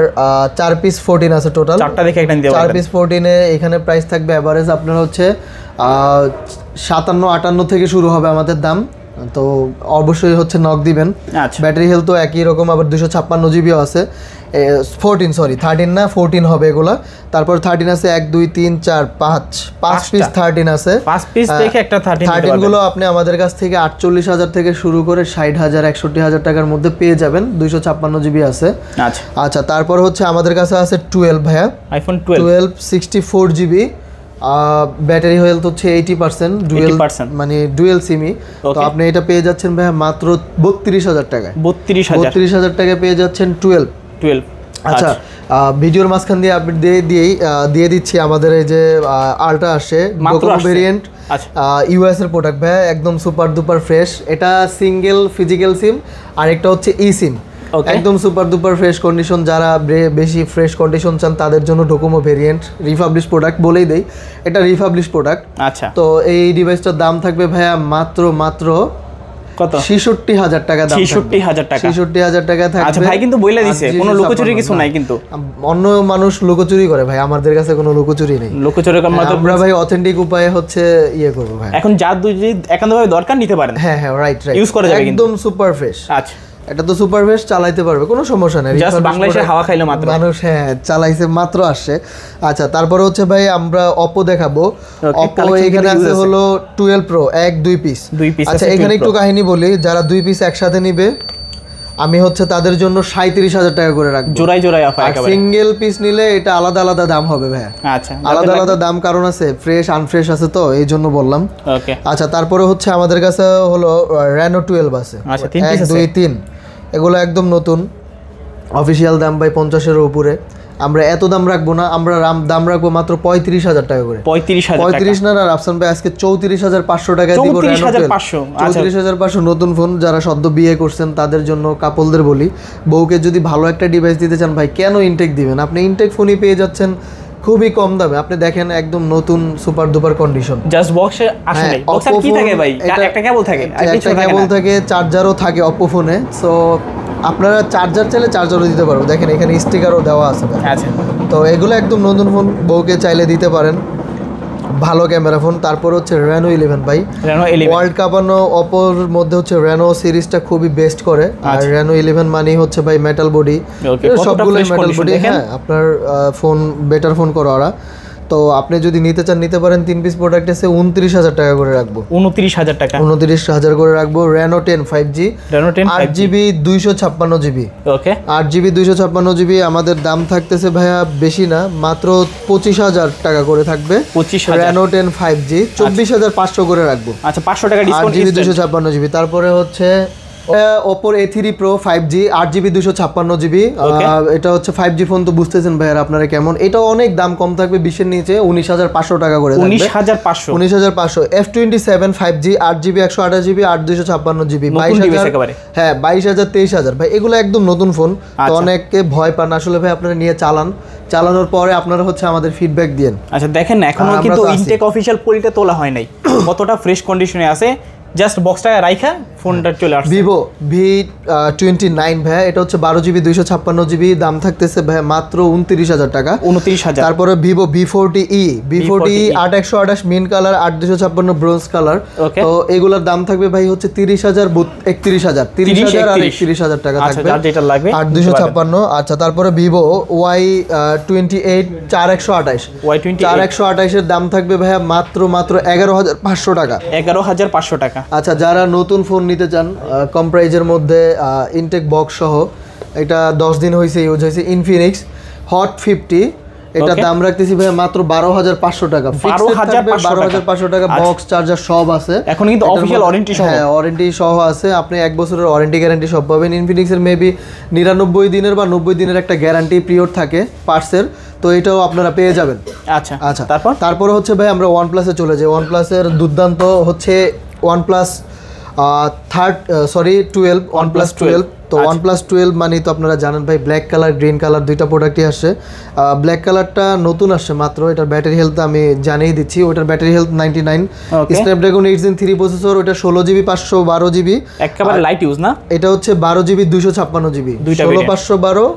A: 4 পিস 14 আছে টোটাল।
B: চারটা দেখে একটা নিতে পারবেন।
A: 4 পিস 14 এ এখানে প্রাইস থাকবে এভারেজ আপনার হচ্ছে 57-58 থেকে শুরু হবে আমাদের দাম। তো অবশ্যই হচ্ছে নক দিবেন।
B: আচ্ছা
A: ব্যাটারি হেলথ তো একই রকম, আবার 256 জিবিও আছে। 13 না 14 হবে এগুলা। তারপর 13 আছে 1 2 3 4 5 পিস 13 আছে।
B: 5 পিস দেখে একটা
A: 13 গুলো আপনি আমাদের কাছ থেকে 48,000 থেকে শুরু করে 60,000 61,000 টাকার মধ্যে পেয়ে যাবেন। 256 জিবি আছে।
B: আচ্ছা
A: আচ্ছা তারপর হচ্ছে আমাদের কাছে আছে 12 ভাইয়া,
B: আইফোন
A: 12 64 জিবি, ব্যাটারি হেলথ হচ্ছে 80%, ডুয়েল মানে ডুয়েল সিমি। তো আপনি এটা পেয়ে যাচ্ছেন ভাইয়া মাত্র 32,000 টাকায়। 32,000 টাকায় পেয়ে যাচ্ছেন 12। আচ্ছা ভিডিওর মাঝখান দিয়ে আপনি দিয়ে দিচ্ছি আমাদের এই যে আলট্রা আসে ডোকোমো ভেরিয়েন্ট, ইউএস এর প্রোডাক্ট ভাইয়া, একদম সুপার দুপার ফ্রেশ। এটা সিঙ্গেল ফিজিক্যাল সিম, আর একটা হচ্ছে ই সিম, একদম সুপার দুপার ফ্রেশ কন্ডিশন। যারা বেশি ফ্রেশ কন্ডিশন চান তাদের জন্য ডোকোমো ভেরিয়েন্ট, রিফাবলিশ প্রোডাক্ট বলেই দেই, এটা রিফাবলিশ প্রোডাক্ট।
B: আচ্ছা তো
A: এই ডিভাইসটার দাম থাকবে ভাইয়া মাত্র
B: কত?
A: 66,000 টাকা দাম।
B: 66,000 টাকা।
A: 66,000 টাকা থাকবে।
B: আচ্ছা ভাই কিন্তু বইলা দিছে, কোনো লুকোচুরি কিছু নাই কিন্তু।
A: অন্য মানুষ লুকোচুরি করে ভাই, আমাদের কাছে কোনো লুকোচুরি নেই।
B: লুকোচুরি করার মতলব
A: আমরা ভাই অথেন্টিক উপায়ে হচ্ছে ইয়ে করব ভাই।
B: এখন যার যদি একান্তভাবে দরকার নিতে পারেন।
A: হ্যাঁ রাইট
B: ইউজ করা যাবে কিন্তু
A: একদম সুপার ফ্রেশ।
B: আচ্ছা
A: এটা তো সুপার ফ্রেশ, চালাইতে পারবে, কোনো সমস্যা নেই।
B: জাস্ট বাংলাদেশের হাওয়া খাইলো মাত্র
A: মানুষ, হ্যাঁ চালাইছে মাত্র আসছে। আচ্ছা তারপরে হচ্ছে ভাই আমরা Oppo দেখাবো। Oppo এখানে আছে হলো 12 Pro 1 2 পিস। আচ্ছা এখানে একটু কাহিনী বলি, যারা 2 পিস একসাথে নিবে আমি হচ্ছে তাদের জন্য 37,000 টাকা করে রাখবো জোড়ায় অফার। একেবারে সিঙ্গেল পিস নিলে এটা আলাদা দাম হবে ভাই। আচ্ছা আলাদা দাম, কারণ আছে ফ্রেশ আনফ্রেশ আছে, তো এই জন্য বললাম। ওকে আচ্ছা তারপরে হচ্ছে আমাদের কাছে হলো Reno 12 আছে। আচ্ছা 1 2 3 এগুলো একদম নতুন, অফিসিয়াল দাম ভাই 50-এর উপরে। আমরা এত দাম রাখবো না, আমরা দাম রাখবো মাত্র 35,000 টাকা করে। 35 না রাফসান ভাই আজকে 34,500 টাকায় দিব। 34,500 নতুন ফোন। যারা সদ্য বিয়ে করছেন তাদের জন্য, কাপলদের বলি, বউকে যদি ভালো একটা ডিভাইস দিতে চান ভাই কেন ইনটেক দিবেন? আপনি ইনটেক ফোনই পেয়ে যাচ্ছেন খুবই কম দামে। আপনি দেখেন একদম নতুন সুপার দুপার কন্ডিশন।
B: জাস্ট বক্সে আসলে বক্সে কি থাকে ভাই? একটা কেবল থাকে,
A: একটা কেবল থাকে, চার্জারও থাকে Oppo ফোনে। সো আপনারা চার্জার চাইলে চার্জারও দিতে পারবো, দেখেন এখানে স্টিকারও দেওয়া আছে। আচ্ছা তো এগুলো একদম নতুন ফোন, বউকে চাইলে দিতে পারেন, ভালো ক্যামেরা ফোন। তারপর হচ্ছে Reno 11 ভাই, ওয়ার্ল্ড কাপানো Oppoর মধ্যে হচ্ছে Reno সিরিজটা খুবই বেস্ট করে। আর Reno 11 মানে হচ্ছে ভাই মেটাল বডি, সবগুলোই মেটাল বডি। হ্যাঁ আপনার ফোন বেটার ফোন করো ওরা। তো আপনি যদি নিতে চান নিতে পারেন। 3 পিস প্রোডাক্ট আছে 29,000 টাকা করে রাখবো।
B: 29,000 টাকা,
A: 29,000 করে রাখবো। Reno 10 5G, 8GB 256GB। ওকে 8GB 256GB আমাদের দাম থাকতেছে ভাইয়া বেশি না, মাত্র 25,000 টাকা করে থাকবে। 25,000 Reno 10 5G 24,500 করে রাখবো। আচ্ছা 500 টাকা ডিসকাউন্ট। 8GB 256GB। তারপরে হচ্ছে Oppo A3 Pro 5G 8GB 256GB। এটা হচ্ছে 5G ফোন, তো বুঝতেছেন ভাইয়ার আপনারা কেমন। এটা অনেক দাম কম থাকবে, 20-এর নিচে 19,500 টাকা করে থাকবে। 19,500 F27 5G 8GB 128GB 8 256GB 22,000। হ্যাঁ 22,000 23,000 ভাই, এগুলো একদম নতুন ফোন। তো অনেকে ভয় পান আসলে ভাই, আপনারা নিয়ে চালানোর পরে আপনারা হচ্ছে আমাদের ফিডব্যাক দিয়েন।
B: আচ্ছা দেখেন এখনো কিন্তু ইনটেক অফিশিয়াল পলিটা তোলা হয় নাই, কতটা ফ্রেশ কন্ডিশনে আছে। জাস্ট বক্সটা রাইখা ফোনটা চলে আসছে
A: ভিভো V29 ভাইয়া, এটা হচ্ছে 12GB 256GB, দাম থাকতেছে ভাইয়া মাত্র 29,000 টাকা।
B: 29,000।
A: তারপরে Vivo V40e 8128 mint colour, 8256 bronze colour. তো এগুলোর দাম থাকবে ভাই হচ্ছে 30,000 31,000 30,000 আর 31,000 টাকা থাকবে,
B: যেটা লাগবে
A: 8256। আচ্ছা, তারপরে ভিভো Y28 4128 এর দাম থাকবে ভাইয়া মাত্র 11,500 টাকা।
B: 11,500 টাকা।
A: আচ্ছা, যারা নতুন ফোন নিতে চান কম প্রাইজের মধ্যে, ইনটেক বক্স সহ, এটা 10 দিন হয়েছে ইউজ হয়েছে, ইনফিনিক্স হট 50, এটা দাম রাখতেছি ভাই মাত্র 12,500 টাকা। 12,500 টাকা, বক্স চার্জার সব আছে।
B: এখন কিন্তু অফিশিয়াল ওয়ারেন্টি সহ,
A: হ্যাঁ ওয়ারেন্টি সহ আছে, আপনি 1 বছরের ওয়ারেন্টি গ্যারান্টি সব পাবেন। ইনফিনিক্সের মেবি 99 দিনের বা 90 দিনের একটা গ্যারান্টি পিরিয়ড থাকে পার্টসের, তো এটাও আপনারা পেয়ে যাবেন।
B: আচ্ছা
A: আচ্ছা, তারপরে হচ্ছে ভাই আমরা OnePlus-এ চলে যাই। OnePlus-এর দুর্দান্ত হচ্ছে OnePlus 12, OnePlus 12। তো OnePlus 12 মানে তো আপনারা জানেন ভাই, ব্ল্যাক কালার গ্রিন কালার দুইটা প্রোডাক্টই আসছে। ব্ল্যাক কালারটা নতুন আসছে মাত্র, এটার ব্যাটারি হেলথ আমি জানিয়ে দিচ্ছি, ওটার battery health 99, Snapdragon 8 Gen 3 processor, ওটা 16GB 512GB,
B: একেবারে লাইট ইউজ না।
A: এটা হচ্ছে 12GB 256GB, 16512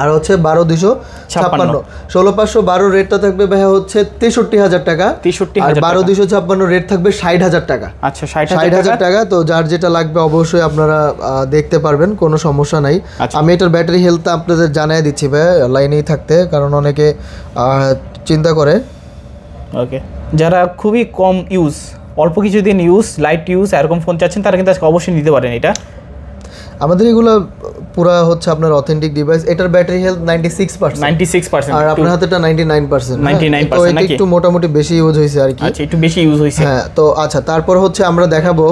A: আর হচ্ছে 12256। 16512 রেটটা থাকবে ভাই হচ্ছে 63,000 টাকা, আর 12256 রেট থাকবে 60,000 টাকা।
B: আচ্ছা,
A: 60,000 টাকা। তো যার যেটা লাগবে অবশ্যই আপনারা দেখতে পারবেন, কোনো সমস্যা নাই। আমি এটার ব্যাটারি হেলথটা আপনাদের জানিয়ে দিচ্ছি ভাই, লাইনেই থাকতে, কারণ অনেকে চিন্তা করে।
B: ওকে, যারা খুবই কম ইউজ, অল্প কিছুদিন ইউজ, লাইট ইউজ এরকম ফোন চাচ্ছেন, তারা কিন্তু আজকে অবশ্যই নিতে পারেন এটা।
A: আমাদের এগুলো পুরো হচ্ছে আপনার অথেন্টিক ডিভাইস। এটার ব্যাটারি হেলথ 96%, আর আপনার হাতেটা 99%। তো এটা একটু মোটামুটি বেশি ইউজ হয়েছে আর কি।
B: আচ্ছা, একটু বেশি ইউজ হয়েছে।
A: হ্যাঁ, তো আচ্ছা, তারপর হচ্ছে আমরা দেখাবো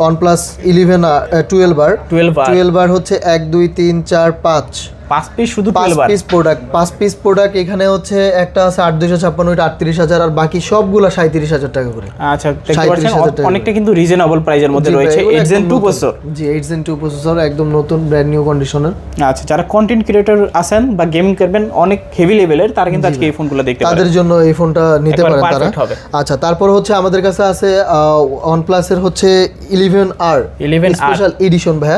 A: OnePlus 12 আর হচ্ছে 1 2 3 4 5
B: পিস, শুধু
A: 5 পিস প্রোডাক্ট। এখানে হচ্ছে একটা আছে 8256, এটা 38,000, আর বাকি সবগুলা 37,000 টাকা করে।
B: আচ্ছা, দেখতে পাচ্ছেন অনেকটা কিন্তু রিজনেবল প্রাইজের মধ্যে রয়েছে। 8 Gen 2 প্রসেসর,
A: জি 8 Gen 2 প্রসেসর, একদম নতুন ব্র্যান্ড নিউ কন্ডিশনের।
B: আচ্ছা, যারা কন্টেন্ট ক্রিয়েটর আছেন বা গেমিং করবেন অনেক হেভি লেভেলের, তারা কিন্তু আজকে এই ফোনগুলো দেখতে পারেন,
A: তাদের জন্য এই ফোনটা নিতে পারেন তারা। আচ্ছা, তারপর হচ্ছে আমাদের কাছে আছে OnePlus এর হচ্ছে 11R স্পেশাল এডিশন ভাই।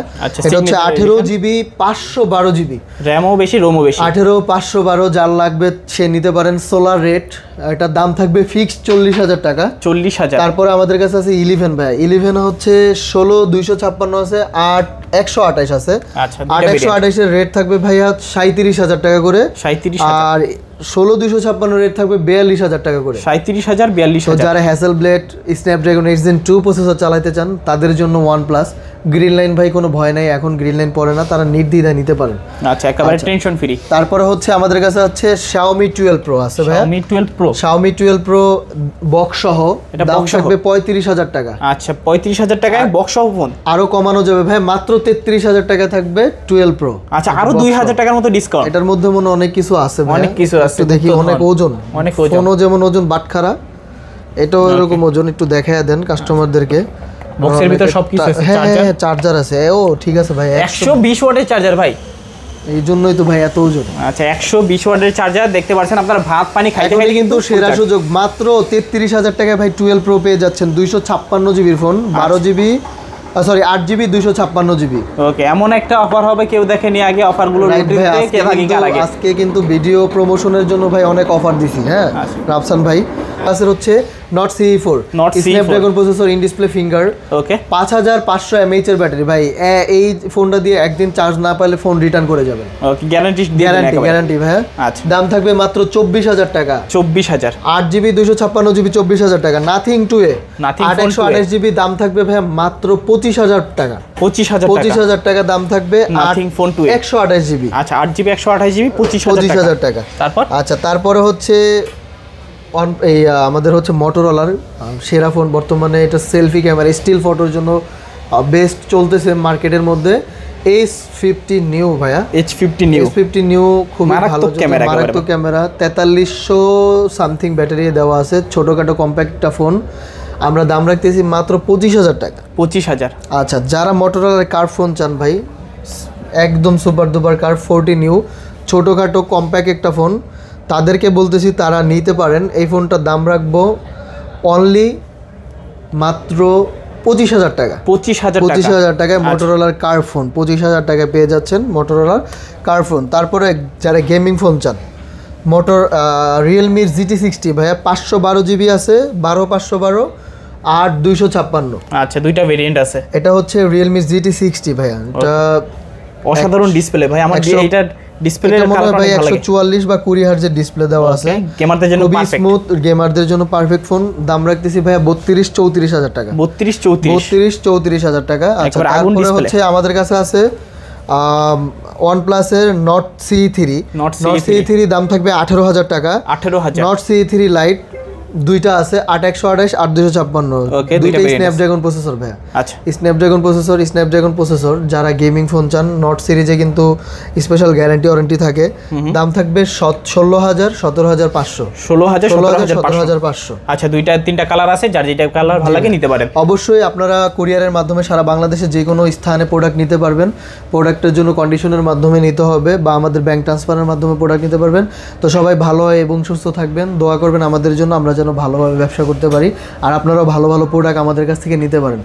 A: এটা হচ্ছে 18GB 512GB,
B: র‍্যামও বেশি, রোমও বেশি।
A: 18 512, যার লাগবে সে নিতে পারেন। সোলার রেট, এটার দাম থাকবে ফিক্সড 40,000 টাকা।
B: 40,000।
A: তারপরে আমাদের কাছে আছে 11 ভাই। 11 হচ্ছে 16 256 আছে, 8 128 আছে।
B: আচ্ছা,
A: 8 128 এর রেট থাকবে ভাইয়া 37,000 টাকা করে।
B: 37,000। আর
A: 16 256 রেট থাকবে 42,000 টাকা করে।
B: 37,000 42,000।
A: তো যারা হ্যাসেলব্লেড স্ন্যাপড্রাগন 8 Gen 2 প্রসেসর চালাতে চান, তাদের জন্য OnePlus গ্রিন লাইন ভাই, কোনো ভয় নাই, এখন গ্রিন লাইন পড়ে না, তারা নির্দ্বিধায় নিতে পারেন।
B: আচ্ছা, একেবারে টেনশন ফ্রি।
A: তারপরে হচ্ছে আমাদের কাছে আছে Xiaomi 12 Pro আছে ভাই। Xiaomi 12 Pro বক্স সহ, দাম থাকবে 35,000 টাকা।
B: আচ্ছা, 35,000 টাকায় বক্স সহ ফোন
A: আরো কমানো যাবে ভাই, মাত্র 33,000 টাকা থাকবে 12 Pro।
B: আচ্ছা, আরো 2,000 টাকার মতো ডিসকাউন্ট।
A: এটার মধ্যে মনে অনেক কিছু আছে ভাই,
B: অনেক কিছু আছে,
A: দেখি। অনেক ওজন, ফোনও যেমন ওজন বাটখারা, এটাও এরকম ওজন। একটু দেখায় দেন কাস্টমারদেরকে।
B: বক্সের ভিতর সবকিছু আছে,
A: চার্জার আছে। ও ঠিক আছে ভাই,
B: 120 ওয়াটের চার্জার ভাই,
A: এই জন্যই তো ভাই এত ওজন।
B: আচ্ছা, 120 ওয়াটের চার্জার দেখতে পাচ্ছেন আপনারা, ভাত পানি খাইতে খাইতে
A: কিন্তু সেরা সুযোগ, মাত্র 33,000 টাকায় ভাই 12 Pro পেয়ে যাচ্ছেন। 256GB phone, 12GB 8GB 256GB।
B: ওকে, এমন একটা অফার হবে কেউ দেখেনি আগে অফারগুলো।
A: আজকে কিন্তু ভিডিও প্রমোশনের জন্য ভাই অনেক অফার দিছি। হ্যাঁ রাফসান ভাই, আছে হচ্ছে Note CE4 Snapdragon processor, in display finger.
B: Okay,
A: 5500 mAh এর ব্যাটারি ভাই। এই ফোনটা দিয়ে একদিন চার্জ না পাইলে ফোন রিটার্ন করে যাবেন।
B: ওকে, গ্যারান্টি ভাই।
A: আচ্ছা, দাম থাকবে মাত্র 24,000 টাকা।
B: 24,000।
A: 8GB 256GB 24,000 টাকা। নাথিং 2A 828GB, দাম থাকবে ভাই মাত্র 25,000 টাকা। 25,000 টাকা দাম থাকবে।
B: Nothing phone 2A
A: 128GB।
B: আচ্ছা, 8GB 128GB 25,000 টাকা।
A: আচ্ছা, তারপরে হচ্ছে আমাদের হচ্ছে মোটরোলার সেরা ফোন বর্তমানে। এটা সেলফি ক্যামেরা, স্টিল ফটোর জন্য বেস্ট চলতেছে মার্কেটের মধ্যে। H50 নিউ ভাইয়া, H50 নিউ খুবই ভালো ক্যামেরা, মারাত্মক ক্যামেরা। 4300 সামথিং ব্যাটারি দেওয়া আছে, ছোটোখাটো কম্প্যাক্টটা ফোন। আমরা দাম রাখতেছি মাত্র 25,000 টাকা।
B: 25,000।
A: আচ্ছা, যারা মোটরোলার কার্ভ ফোন চান ভাই, একদম সুপার ডুপার কার্ভ 40 নিউ, ছোটোখাটো কম্প্যাক্ট একটা ফোন, তাদেরকে বলতেছি তারা নিতে পারেন। এই ফোনটার দাম রাখবো অনলি মাত্র 25,000 টাকা।
B: 25,000
A: টাকায় মোটরোলার কার ফোন 25,000 টাকায় পেয়ে যাচ্ছেন মোটরোলার কার ফোন। তারপরে যারা গেমিং ফোন চান, রিয়েলমির GT60 ভাইয়া 512 জিবি আছে, 12/512 আর 256।
B: আচ্ছা, দুইটা ভেরিয়েন্ট আছে।
A: এটা হচ্ছে রিয়েলমির GT60 ভাইয়া, এটা
B: অসাধারণ ডিসপ্লে ভাই। আমার এইটা ডিসপ্লে
A: মনে হয় ভাই 144 বা 20 হার্জের ডিসপ্লে দেওয়া আছে,
B: গেমারদের জন্য
A: খুবই স্মুথ, গেমারদের জন্য পারফেক্ট ফোন। দাম রাখতেছি ভাইয়া 32-34,000 টাকা।
B: 32-34,000
A: টাকা। আচ্ছা, তারপরে হচ্ছে আমাদের কাছে আছে OnePlus এর Nord CE3 দাম থাকবে 18,000 টাকা।
B: 18,000
A: Nord CE3 Lite দুইটা আছে, 8128 আর 256, দুইটা স্ন্যাপড্রাগন প্রসেসর ভাইয়া।
B: আচ্ছা,
A: স্ন্যাপড্রাগন প্রসেসর যারা গেমিং ফোন চান, নট সিরিজে কিন্তু স্পেশাল গ্যারান্টি ওয়ারেন্টি থাকে। দাম থাকবে 16,000, 17,500, 17,500।
B: আচ্ছা, দুইটা তিনটা কালার আছে, যার যেটা কালার ভালো লাগে নিতে পারেন।
A: অবশ্যই আপনারা কুরিয়ারের মাধ্যমে সারা বাংলাদেশে যে কোনো স্থানে প্রোডাক্ট নিতে পারবেন। প্রোডাক্টের জন্য কন্ডিশনের মাধ্যমে নিতে হবে বা আমাদের ব্যাংক ট্রান্সফারের মাধ্যমে প্রোডাক্ট নিতে পারবেন। তো সবাই ভালো এবং সুস্থ থাকবেন, দোয়া করবেন আমাদের জন্য, আমরা যেন ভালোভাবে ব্যবসা করতে পারি আর আপনারাও ভালো ভালো প্রোডাক্ট আমাদের কাছ থেকে নিতে পারেন।